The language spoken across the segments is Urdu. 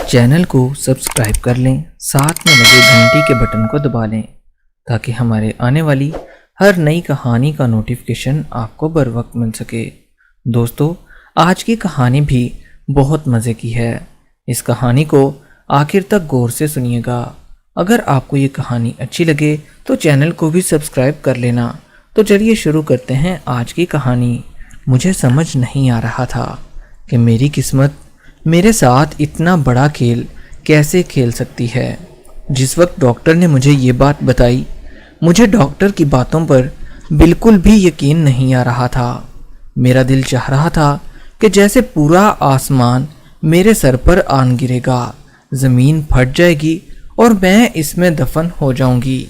چینل کو سبسکرائب کر لیں، ساتھ میں لگے گھنٹی کے بٹن کو دبا لیں تاکہ ہمارے آنے والی ہر نئی کہانی کا نوٹیفیکیشن آپ کو بر وقت مل سکے۔ دوستو، آج کی کہانی بھی بہت مزے کی ہے۔ اس کہانی کو آخر تک غور سے سنیے گا۔ اگر آپ کو یہ کہانی اچھی لگے تو چینل کو بھی سبسکرائب کر لینا۔ تو چلیے شروع کرتے ہیں آج کی کہانی۔ مجھے سمجھ نہیں آ رہا تھا کہ میری قسمت میرے ساتھ اتنا بڑا کھیل کیسے کھیل سکتی ہے۔ جس وقت ڈاکٹر نے مجھے یہ بات بتائی، مجھے ڈاکٹر کی باتوں پر بالکل بھی یقین نہیں آ رہا تھا۔ میرا دل چاہ رہا تھا کہ جیسے پورا آسمان میرے سر پر آن گرے گا، زمین پھٹ جائے گی اور میں اس میں دفن ہو جاؤں گی،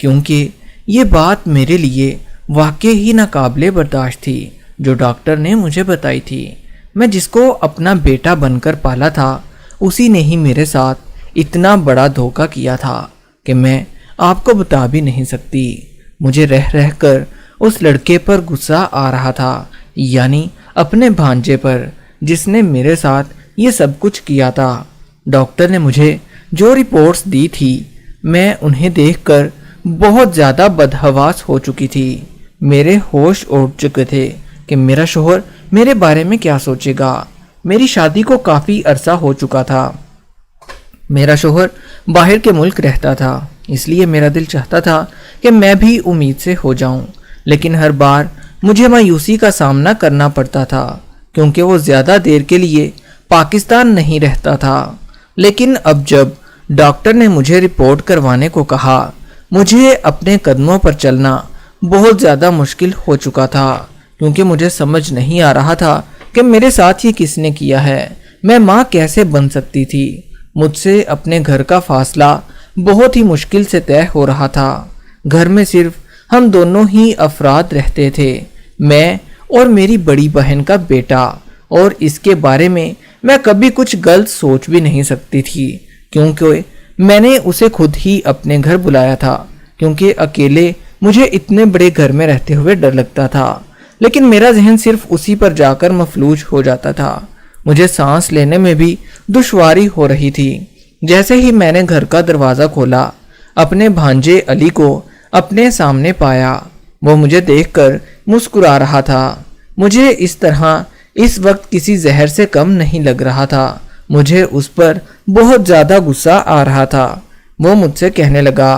کیونکہ یہ بات میرے لیے واقعی ہی ناقابل برداشت تھی جو ڈاکٹر نے مجھے بتائی تھی۔ میں جس کو اپنا بیٹا بن کر پالا تھا، اسی نے ہی میرے ساتھ اتنا بڑا دھوکہ کیا تھا کہ میں آپ کو بتا بھی نہیں سکتی۔ مجھے رہ رہ کر اس لڑکے پر غصہ آ رہا تھا، یعنی اپنے بھانجے پر جس نے میرے ساتھ یہ سب کچھ کیا تھا۔ ڈاکٹر نے مجھے جو رپورٹس دی تھی، میں انہیں دیکھ کر بہت زیادہ بدحواس ہو چکی تھی۔ میرے ہوش اڑ چکے تھے کہ میرا شوہر میرے بارے میں کیا سوچے گا۔ میری شادی کو کافی عرصہ ہو چکا تھا۔ میرا شوہر باہر کے ملک رہتا تھا، اس لیے میرا دل چاہتا تھا کہ میں بھی امید سے ہو جاؤں، لیکن ہر بار مجھے مایوسی کا سامنا کرنا پڑتا تھا کیونکہ وہ زیادہ دیر کے لیے پاکستان نہیں رہتا تھا۔ لیکن اب جب ڈاکٹر نے مجھے رپورٹ کروانے کو کہا، مجھے اپنے قدموں پر چلنا بہت زیادہ مشکل ہو چکا تھا، کیونکہ مجھے سمجھ نہیں آ رہا تھا کہ میرے ساتھ یہ کس نے کیا ہے۔ میں ماں کیسے بن سکتی تھی؟ مجھ سے اپنے گھر کا فاصلہ بہت ہی مشکل سے طے ہو رہا تھا۔ گھر میں صرف ہم دونوں ہی افراد رہتے تھے، میں اور میری بڑی بہن کا بیٹا، اور اس کے بارے میں کبھی کچھ غلط سوچ بھی نہیں سکتی تھی، کیونکہ میں نے اسے خود ہی اپنے گھر بلایا تھا، کیونکہ اکیلے مجھے اتنے بڑے گھر میں رہتے ہوئے ڈر لگتا تھا۔ لیکن میرا ذہن صرف اسی پر جا کر مفلوج ہو جاتا تھا۔ مجھے سانس لینے میں بھی دشواری ہو رہی تھی۔ جیسے ہی میں نے گھر کا دروازہ کھولا، اپنے بھانجے علی کو اپنے سامنے پایا۔ وہ مجھے دیکھ کر مسکرا رہا تھا۔ مجھے اس طرح اس وقت کسی زہر سے کم نہیں لگ رہا تھا۔ مجھے اس پر بہت زیادہ غصہ آ رہا تھا۔ وہ مجھ سے کہنے لگا،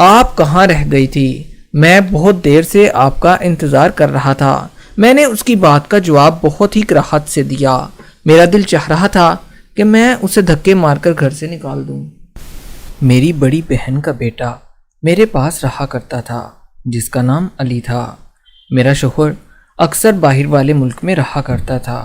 آپ کہاں رہ گئی تھی؟ میں بہت دیر سے آپ کا انتظار کر رہا تھا۔ میں نے اس کی بات کا جواب بہت ہی کراہت سے دیا۔ میرا دل چاہ رہا تھا کہ میں اسے دھکے مار کر گھر سے نکال دوں۔ میری بڑی بہن کا بیٹا میرے پاس رہا کرتا تھا، جس کا نام علی تھا۔ میرا شوہر اکثر باہر والے ملک میں رہا کرتا تھا،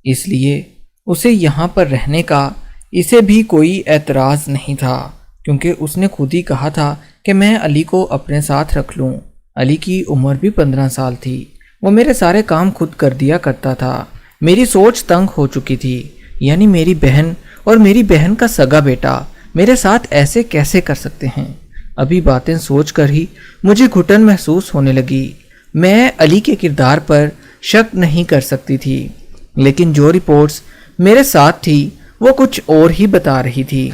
اس لیے اسے یہاں پر رہنے کا اسے بھی کوئی اعتراض نہیں تھا، کیونکہ اس نے خود ہی کہا تھا کہ میں علی کو اپنے ساتھ رکھ لوں۔ علی کی عمر بھی 15 سال تھی۔ وہ میرے سارے کام خود کر دیا کرتا تھا۔ میری سوچ تنگ ہو چکی تھی، یعنی میری بہن اور میری بہن کا سگا بیٹا میرے ساتھ ایسے کیسے کر سکتے ہیں؟ ابھی باتیں سوچ کر ہی مجھے گھٹن محسوس ہونے لگی۔ میں علی کے کردار پر شک نہیں کر سکتی تھی، لیکن جو رپورٹس میرے ساتھ تھی وہ کچھ اور ہی بتا رہی تھی۔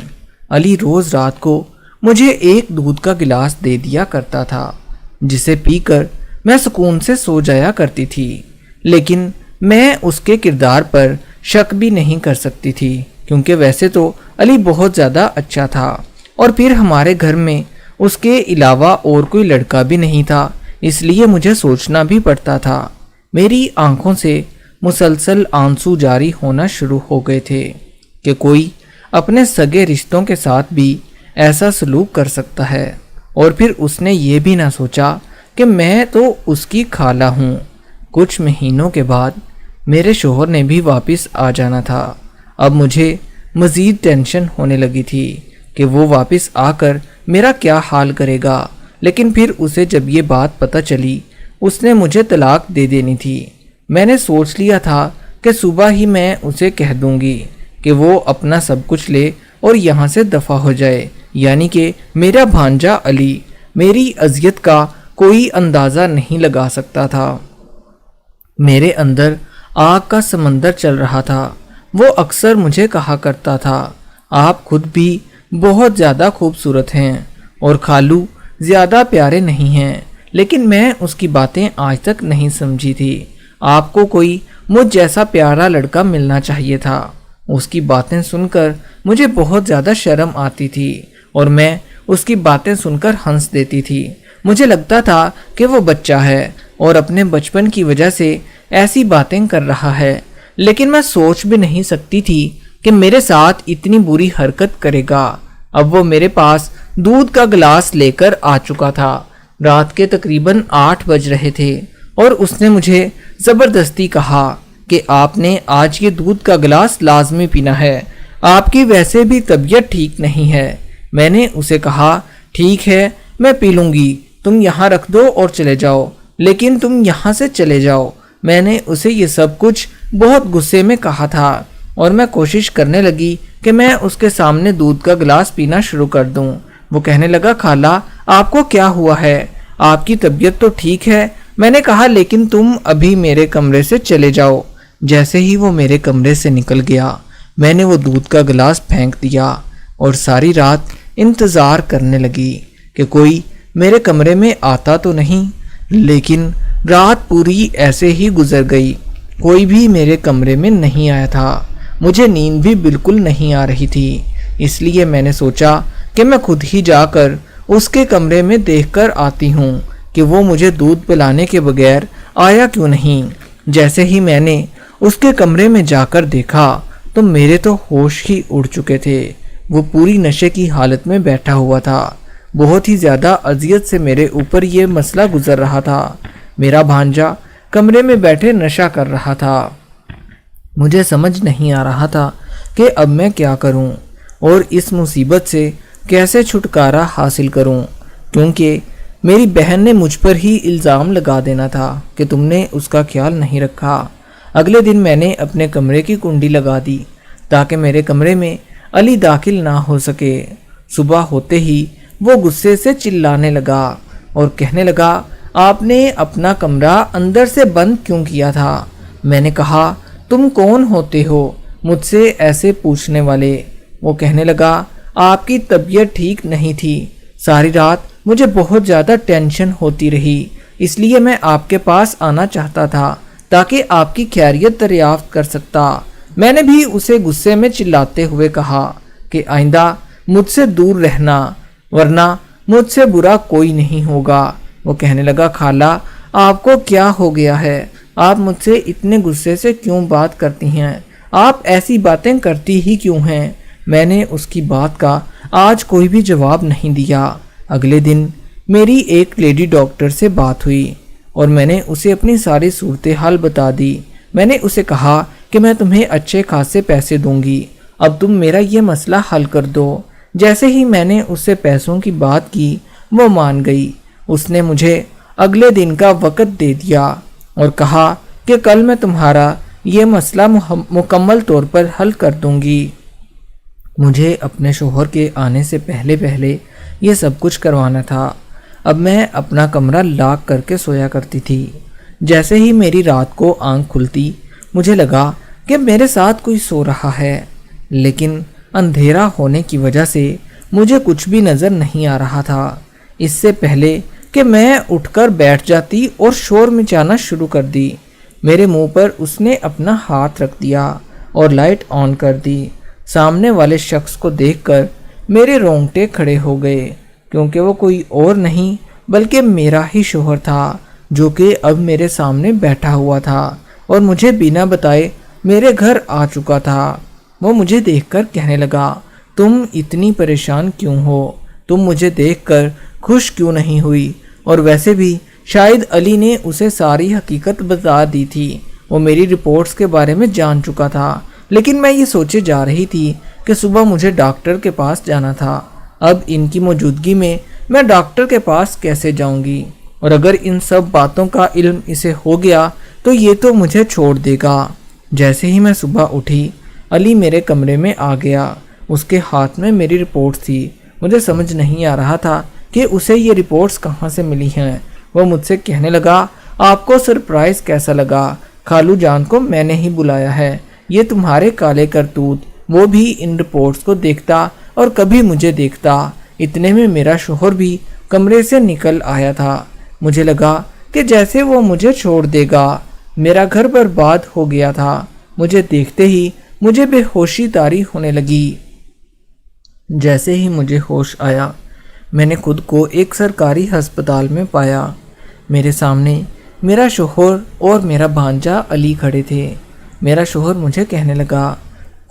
علی روز رات کو مجھے ایک دودھ کا گلاس دے دیا کرتا تھا، جسے پی کر میں سکون سے سو جایا کرتی تھی، لیکن میں اس کے کردار پر شک بھی نہیں کر سکتی تھی، کیونکہ ویسے تو علی بہت زیادہ اچھا تھا، اور پھر ہمارے گھر میں اس کے علاوہ اور کوئی لڑکا بھی نہیں تھا، اس لیے مجھے سوچنا بھی پڑتا تھا۔ میری آنکھوں سے مسلسل آنسو جاری ہونا شروع ہو گئے تھے کہ کوئی اپنے سگے رشتوں کے ساتھ بھی ایسا سلوک کر سکتا ہے، اور پھر اس نے یہ بھی نہ سوچا کہ میں تو اس کی خالہ ہوں۔ کچھ مہینوں کے بعد میرے شوہر نے بھی واپس آ جانا تھا۔ اب مجھے مزید ٹینشن ہونے لگی تھی کہ وہ واپس آ کر میرا کیا حال کرے گا، لیکن پھر اسے جب یہ بات پتہ چلی، اس نے مجھے طلاق دے دینی تھی۔ میں نے سوچ لیا تھا کہ صبح ہی میں اسے کہہ دوں گی کہ وہ اپنا سب کچھ لے اور یہاں سے دفع ہو جائے، یعنی کہ میرا بھانجا علی میری اذیت کا کوئی اندازہ نہیں لگا سکتا تھا۔ میرے اندر آگ کا سمندر چل رہا تھا۔ وہ اکثر مجھے کہا کرتا تھا، آپ خود بھی بہت زیادہ خوبصورت ہیں اور خالو زیادہ پیارے نہیں ہیں، لیکن میں اس کی باتیں آج تک نہیں سمجھی تھی۔ آپ کو کوئی مجھ جیسا پیارا لڑکا ملنا چاہیے تھا۔ اس کی باتیں سن کر مجھے بہت زیادہ شرم آتی تھی اور میں اس کی باتیں سن کر ہنس دیتی تھی۔ مجھے لگتا تھا کہ وہ بچہ ہے اور اپنے بچپن کی وجہ سے ایسی باتیں کر رہا ہے، لیکن میں سوچ بھی نہیں سکتی تھی کہ میرے ساتھ اتنی بری حرکت کرے گا۔ اب وہ میرے پاس دودھ کا گلاس لے کر آ چکا تھا۔ رات کے تقریباً 8 بج رہے تھے اور اس نے مجھے زبردستی کہا کہ آپ نے آج یہ دودھ کا گلاس لازمی پینا ہے، آپ کی ویسے بھی طبیعت ٹھیک نہیں ہے۔ میں نے اسے کہا ٹھیک ہے میں پی لوں گی، تم یہاں رکھ دو اور چلے جاؤ، لیکن تم یہاں سے چلے جاؤ۔ میں نے اسے یہ سب کچھ بہت غصے میں کہا تھا اور میں کوشش کرنے لگی کہ میں اس کے سامنے دودھ کا گلاس پینا شروع کر دوں۔ وہ کہنے لگا خالہ آپ کو کیا ہوا ہے؟ آپ کی طبیعت تو ٹھیک ہے۔ میں نے کہا لیکن تم ابھی میرے کمرے سے چلے جاؤ۔ جیسے ہی وہ میرے کمرے سے نکل گیا میں نے وہ دودھ کا گلاس پھینک دیا اور ساری رات انتظار کرنے لگی کہ کوئی میرے کمرے میں آتا تو نہیں، لیکن رات پوری ایسے ہی گزر گئی، کوئی بھی میرے کمرے میں نہیں آیا تھا۔ مجھے نیند بھی بالکل نہیں آ رہی تھی، اس لیے میں نے سوچا کہ میں خود ہی جا کر اس کے کمرے میں دیکھ کر آتی ہوں کہ وہ مجھے دودھ پلانے کے بغیر آیا کیوں نہیں۔ جیسے ہی میں نے اس کے کمرے میں جا کر دیکھا تو میرے تو ہوش ہی اڑ چکے تھے۔ وہ پوری نشے کی حالت میں بیٹھا ہوا تھا۔ بہت ہی زیادہ اذیت سے میرے اوپر یہ مسئلہ گزر رہا تھا۔ میرا بھانجا کمرے میں بیٹھے نشہ کر رہا تھا۔ مجھے سمجھ نہیں آ رہا تھا کہ اب میں کیا کروں اور اس مصیبت سے کیسے چھٹکارا حاصل کروں، کیونکہ میری بہن نے مجھ پر ہی الزام لگا دینا تھا کہ تم نے اس کا خیال نہیں رکھا۔ اگلے دن میں نے اپنے کمرے کی کنڈی لگا دی تاکہ میرے کمرے میں علی داخل نہ ہو سکے۔ صبح ہوتے ہی وہ غصے سے چلانے لگا اور کہنے لگا آپ نے اپنا کمرہ اندر سے بند کیوں کیا تھا؟ میں نے کہا تم کون ہوتے ہو مجھ سے ایسے پوچھنے والے؟ وہ کہنے لگا آپ کی طبیعت ٹھیک نہیں تھی، ساری رات مجھے بہت زیادہ ٹینشن ہوتی رہی، اس لیے میں آپ کے پاس آنا چاہتا تھا تاکہ آپ کی خیریت دریافت کر سکتا۔ میں نے بھی اسے غصے میں چلاتے ہوئے کہا کہ آئندہ مجھ سے دور رہنا ورنہ مجھ سے برا کوئی نہیں ہوگا۔ وہ کہنے لگا خالہ آپ کو کیا ہو گیا ہے؟ آپ مجھ سے اتنے غصے سے کیوں بات کرتی ہیں؟ آپ ایسی باتیں کرتی ہی کیوں ہیں؟ میں نے اس کی بات کا آج کوئی بھی جواب نہیں دیا۔ اگلے دن میری ایک لیڈی ڈاکٹر سے بات ہوئی اور میں نے اسے اپنی ساری صورتحال بتا دی۔ میں نے اسے کہا کہ میں تمہیں اچھے خاصے پیسے دوں گی، اب تم میرا یہ مسئلہ حل کر دو۔ جیسے ہی میں نے اس سے پیسوں کی بات کی وہ مان گئی۔ اس نے مجھے اگلے دن کا وقت دے دیا اور کہا کہ کل میں تمہارا یہ مسئلہ مکمل طور پر حل کر دوں گی۔ مجھے اپنے شوہر کے آنے سے پہلے پہلے یہ سب کچھ کروانا تھا۔ اب میں اپنا کمرہ لاک کر کے سویا کرتی تھی۔ جیسے ہی میری رات کو آنکھ کھلتی مجھے لگا کہ میرے ساتھ کوئی سو رہا ہے، لیکن اندھیرا ہونے کی وجہ سے مجھے کچھ بھی نظر نہیں آ رہا تھا۔ اس سے پہلے کہ میں اٹھ کر بیٹھ جاتی اور شور مچانا شروع کر دی، میرے منہ پر اس نے اپنا ہاتھ رکھ دیا اور لائٹ آن کر دی۔ سامنے والے شخص کو دیکھ کر میرے رونگٹے کھڑے ہو گئے، کیونکہ وہ کوئی اور نہیں بلکہ میرا ہی شوہر تھا، جو کہ اب میرے سامنے بیٹھا ہوا تھا اور مجھے بنا بتائے میرے گھر آ چکا تھا۔ وہ مجھے دیکھ کر کہنے لگا تم اتنی پریشان کیوں ہو؟ تم مجھے دیکھ کر خوش کیوں نہیں ہوئی؟ اور ویسے بھی شاید علی نے اسے ساری حقیقت بتا دی تھی، وہ میری رپورٹس کے بارے میں جان چکا تھا، لیکن میں یہ سوچے جا رہی تھی کہ صبح مجھے ڈاکٹر کے پاس جانا تھا۔ اب ان کی موجودگی میں ڈاکٹر کے پاس کیسے جاؤں گی؟ اور اگر ان سب باتوں کا علم اسے ہو گیا تو یہ تو مجھے چھوڑ دے گا۔ جیسے ہی میں صبح اٹھی علی میرے کمرے میں آ گیا، اس کے ہاتھ میں میری رپورٹ تھی۔ مجھے سمجھ نہیں آ رہا تھا کہ اسے یہ رپورٹس کہاں سے ملی ہیں۔ وہ مجھ سے کہنے لگا آپ کو سرپرائز کیسا لگا؟ خالو جان کو میں نے ہی بلایا ہے، یہ تمہارے کالے کرتوت وہ بھی ان رپورٹس کو دیکھتا اور کبھی مجھے دیکھتا۔ اتنے میں میرا شوہر بھی کمرے سے نکل آیا تھا۔ مجھے لگا کہ جیسے وہ مجھے چھوڑ دے گا۔ میرا گھر برباد ہو گیا تھا۔ مجھے دیکھتے ہی مجھے بے ہوشی طاری ہونے لگی۔ جیسے ہی مجھے ہوش آیا میں نے خود کو ایک سرکاری ہسپتال میں پایا۔ میرے سامنے میرا شوہر اور میرا بھانجا علی کھڑے تھے۔ میرا شوہر مجھے کہنے لگا،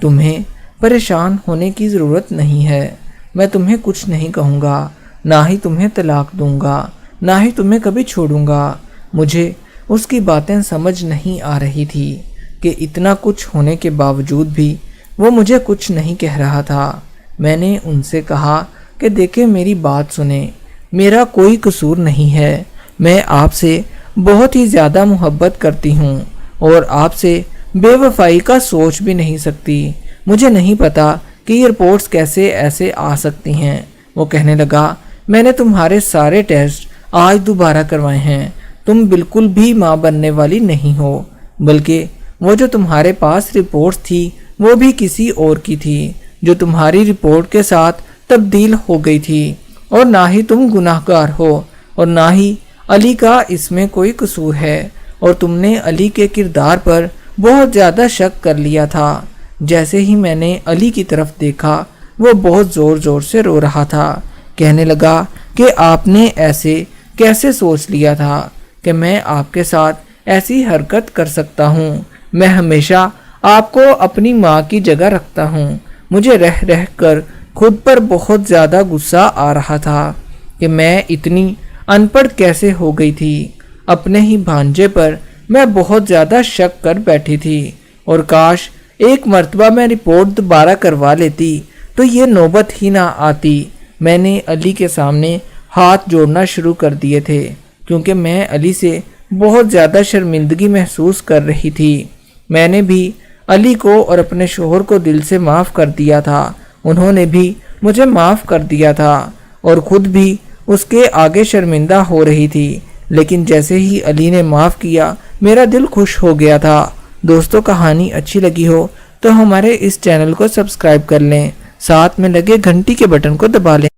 تمہیں پریشان ہونے کی ضرورت نہیں ہے، میں تمہیں کچھ نہیں کہوں گا، نہ ہی تمہیں طلاق دوں گا، نہ ہی تمہیں کبھی چھوڑوں گا۔ مجھے اس کی باتیں سمجھ نہیں آ رہی تھی کہ اتنا کچھ ہونے کے باوجود بھی وہ مجھے کچھ نہیں کہہ رہا تھا۔ میں نے ان سے کہا کہ دیکھیں میری بات سنیں، میرا کوئی قصور نہیں ہے، میں آپ سے بہت ہی زیادہ محبت کرتی ہوں اور آپ سے بے وفائی کا سوچ بھی نہیں سکتی۔ مجھے نہیں پتا کہ یہ رپورٹس کیسے ایسے آ سکتی ہیں۔ وہ کہنے لگا، میں نے تمہارے سارے ٹیسٹ آج دوبارہ کروائے ہیں، تم بالکل بھی ماں بننے والی نہیں ہو، بلکہ وہ جو تمہارے پاس رپورٹس تھی وہ بھی کسی اور کی تھی جو تمہاری رپورٹ کے ساتھ تبدیل ہو گئی تھی، اور نہ ہی تم گناہ گار ہو اور نہ ہی علی کا اس میں کوئی قصور ہے، اور تم نے علی کے کردار پر بہت زیادہ شک کر لیا تھا۔ جیسے ہی میں نے علی کی طرف دیکھا وہ بہت زور زور سے رو رہا تھا۔ کہنے لگا کہ آپ نے ایسے کیسے سوچ لیا تھا کہ میں آپ کے ساتھ ایسی حرکت کر سکتا ہوں؟ میں ہمیشہ آپ کو اپنی ماں کی جگہ رکھتا ہوں۔ مجھے رہ رہ کر خود پر بہت زیادہ غصہ آ رہا تھا کہ میں اتنی ان پڑھ کیسے ہو گئی تھی۔ اپنے ہی بھانجے پر میں بہت زیادہ شک کر بیٹھی تھی، اور کاش ایک مرتبہ میں رپورٹ دوبارہ کروا لیتی تو یہ نوبت ہی نہ آتی۔ میں نے علی کے سامنے ہاتھ جوڑنا شروع کر دیے تھے کیونکہ میں علی سے بہت زیادہ شرمندگی محسوس کر رہی تھی۔ میں نے بھی علی کو اور اپنے شوہر کو دل سے معاف کر دیا تھا، انہوں نے بھی مجھے معاف کر دیا تھا، اور خود بھی اس کے آگے شرمندہ ہو رہی تھی، لیکن جیسے ہی علی نے معاف کیا میرا دل خوش ہو گیا تھا۔ دوستو کہانی اچھی لگی ہو تو ہمارے اس چینل کو سبسکرائب کر لیں، ساتھ میں لگے گھنٹی کے بٹن کو دبا لیں۔